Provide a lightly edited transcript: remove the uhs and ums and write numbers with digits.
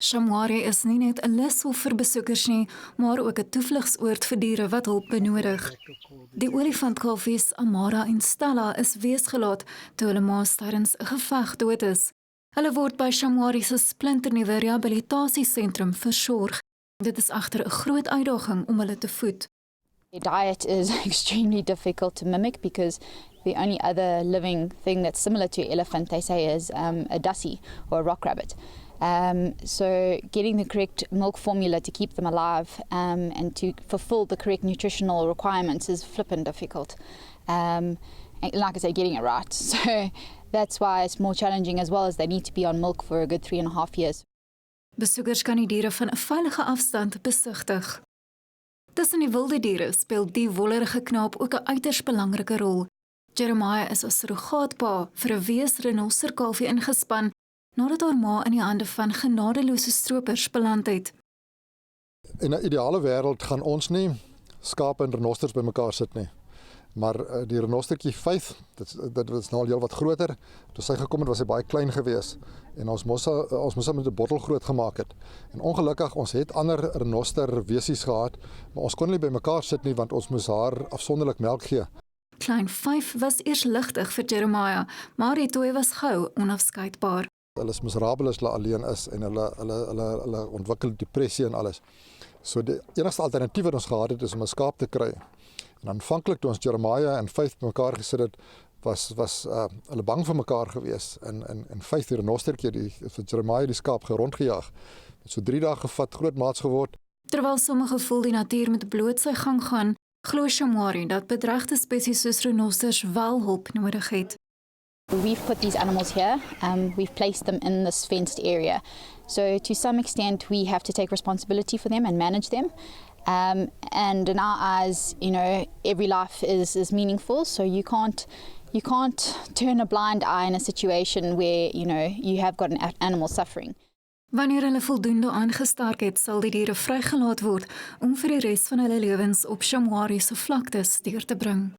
Shamwari is nie net 'n lushof vir besoekers nie, maar ook 'n toevlugsoord vir diere wat hulp benodig. Die olifantkalfies Amara en Stella is weesgelaat toe hulle maas tydens 'n geveg dood is. Hulle word by Shamwari se splinternuwe rehabilitasiesentrum versorg. Dit is egter 'n groot uitdaging om hulle te voed. The diet is extremely difficult to mimic because the only other living thing that's similar to elephant, they say, is a dussie or a rock rabbit. So getting the correct milk formula to keep them alive and to fulfill the correct nutritional requirements is flippin' difficult. And like I say, getting it right. So that's why it's more challenging, as well as they need to be on milk for a good 3.5 years. Besoekers kan die diere van 'n veilige afstand besigtig. Tussen die wilde diere speel die wollerige knaap ook 'n uiters belangrike rol. Jeremiah is as surrogaatpa vir 'n wees-renosterkalfie ingespan nadat haar ma in die hande van genadeloose stroopers beland het. In 'n ideale wêreld gaan ons nie skape en renosters bymekaar sit nie. Maar die renostertjie Faith, dit was nou al heel wat groter. Toe sy gekom het, was hy baie klein gewees en ons moes hom met 'n bottel groot gemaak het. En ongelukkig ons het ander renoster wesies gehad, maar ons kon nie bymekaar sit nie want ons moes haar afsonderlik melk gee. Klein 5 was eers ligtig vir Jeremiah, maar die twee was gou onafskeidbaar. Hulle is miserabel as hulle alleen is en hulle ontwikkel depressie en alles. So die enigste alternatief wat ons gehad het is om 'n skaap te kry. En aanvanklik toe ons Jeremiah en Faith bymekaar gesit het, was hulle bang vir mekaar gewees en Faith die renostertjie vir Jeremiah die skaap rondgejaag. Het so 3 dae gevat, groot maats geword. Terwyl sommige voel die natuur met bloot sy gang gaan, glo Shamwari dat bedreigde spesies soos renosters wel hulp nodig het. We've put these animals here, we've placed them in this fenced area. So to some extent we have to take responsibility for them and manage them. And in our eyes, you know, every life is meaningful, so you can't turn a blind eye in a situation where, you know, you have got an animal suffering. Wanneer hulle voldoende aangestark het, sal die diere vrygelaat word om vir die res van hulle lewens op Shamwari se vlaktes deur te bring.